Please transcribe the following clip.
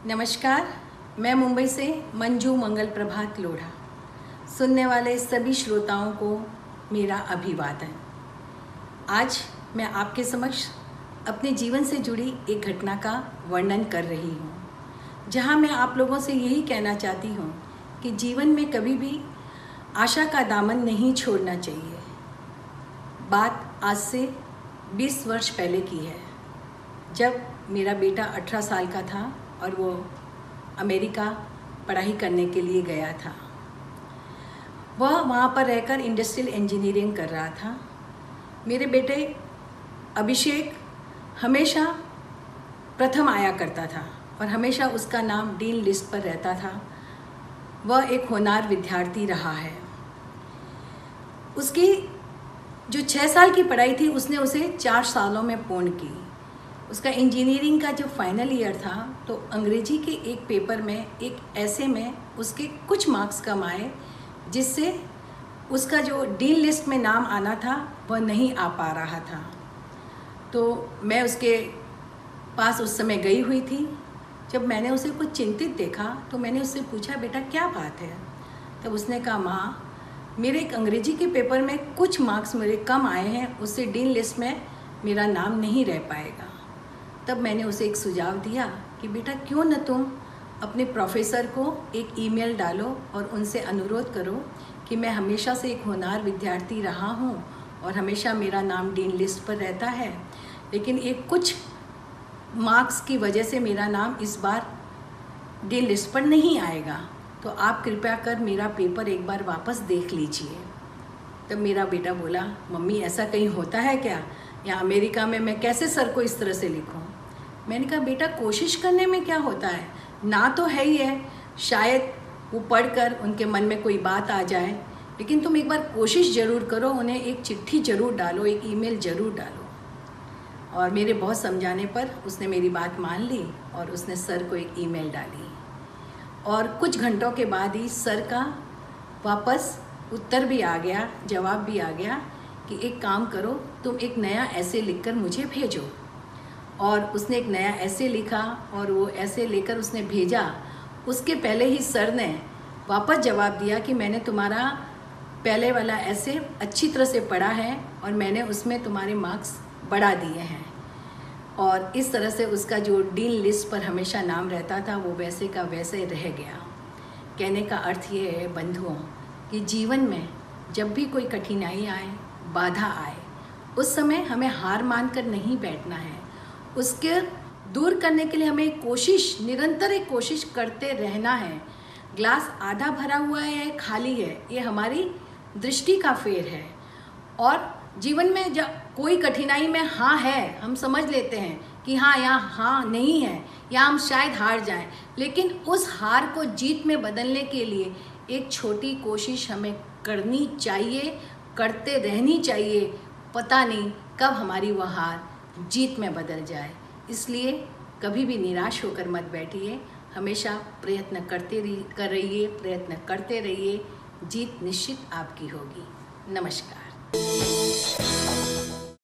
नमस्कार, मैं मुंबई से मंजू मंगल प्रभात लोढ़ा। सुनने वाले सभी श्रोताओं को मेरा अभिवादन। आज मैं आपके समक्ष अपने जीवन से जुड़ी एक घटना का वर्णन कर रही हूँ, जहाँ मैं आप लोगों से यही कहना चाहती हूँ कि जीवन में कभी भी आशा का दामन नहीं छोड़ना चाहिए। बात आज से 20 वर्ष पहले की है, जब मेरा बेटा 18 साल का था और वो अमेरिका पढ़ाई करने के लिए गया था। वह वहाँ पर रहकर इंडस्ट्रियल इंजीनियरिंग कर रहा था। मेरे बेटे अभिषेक हमेशा प्रथम आया करता था और हमेशा उसका नाम डीन लिस्ट पर रहता था। वह एक होनहार विद्यार्थी रहा है। उसकी जो 6 साल की पढ़ाई थी उसने उसे 4 सालों में पूर्ण की। उसका इंजीनियरिंग का जो फाइनल ईयर था तो अंग्रेजी के एक पेपर में, एक ऐसे में उसके कुछ मार्क्स कम आए, जिससे उसका जो डीन लिस्ट में नाम आना था वह नहीं आ पा रहा था। तो मैं उसके पास उस समय गई हुई थी। जब मैंने उसे कुछ चिंतित देखा तो मैंने उससे पूछा, बेटा क्या बात है? तब उसने कहा, माँ मेरे एक अंग्रेजी के पेपर में कुछ मार्क्स मेरे कम आए हैं, उससे डीन लिस्ट में मेरा नाम नहीं रह पाएगा। तब मैंने उसे एक सुझाव दिया कि बेटा क्यों न तुम अपने प्रोफेसर को एक ईमेल डालो और उनसे अनुरोध करो कि मैं हमेशा से एक होनहार विद्यार्थी रहा हूँ और हमेशा मेरा नाम डीन लिस्ट पर रहता है, लेकिन एक कुछ मार्क्स की वजह से मेरा नाम इस बार डीन लिस्ट पर नहीं आएगा, तो आप कृपया कर मेरा पेपर एक बार वापस देख लीजिए। तब मेरा बेटा बोला, मम्मी ऐसा कहीं होता है क्या? या अमेरिका में मैं कैसे सर को इस तरह से लिखूं? मैंने कहा, बेटा कोशिश करने में क्या होता है, ना तो है ही है, शायद वो पढ़कर उनके मन में कोई बात आ जाए, लेकिन तुम एक बार कोशिश ज़रूर करो, उन्हें एक चिट्ठी ज़रूर डालो, एक ईमेल ज़रूर डालो। और मेरे बहुत समझाने पर उसने मेरी बात मान ली और उसने सर को एक ईमेल डाली। और कुछ घंटों के बाद ही सर का वापस उत्तर भी आ गया, जवाब भी आ गया कि एक काम करो, तुम एक नया ऐसे लिखकर मुझे भेजो। और उसने एक नया ऐसे लिखा और वो ऐसे लेकर उसने भेजा। उसके पहले ही सर ने वापस जवाब दिया कि मैंने तुम्हारा पहले वाला ऐसे अच्छी तरह से पढ़ा है और मैंने उसमें तुम्हारे मार्क्स बढ़ा दिए हैं। और इस तरह से उसका जो डीन लिस्ट पर हमेशा नाम रहता था वो वैसे का वैसे रह गया। कहने का अर्थ ये है बंधुओं कि जीवन में जब भी कोई कठिनाई आए, बाधा आए, उस समय हमें हार मानकर नहीं बैठना है। उसके दूर करने के लिए हमें कोशिश, निरंतर एक कोशिश करते रहना है। ग्लास आधा भरा हुआ है या खाली है, ये हमारी दृष्टि का फेर है। और जीवन में जब कोई कठिनाई में हाँ है, हम समझ लेते हैं कि हाँ यहाँ हाँ नहीं है, या हम शायद हार जाएं, लेकिन उस हार को जीत में बदलने के लिए एक छोटी कोशिश हमें करनी चाहिए, करते रहनी चाहिए। पता नहीं कब हमारी वह हार जीत में बदल जाए। इसलिए कभी भी निराश होकर मत बैठिए, हमेशा प्रयत्न करते रहिए। जीत निश्चित आपकी होगी। नमस्कार।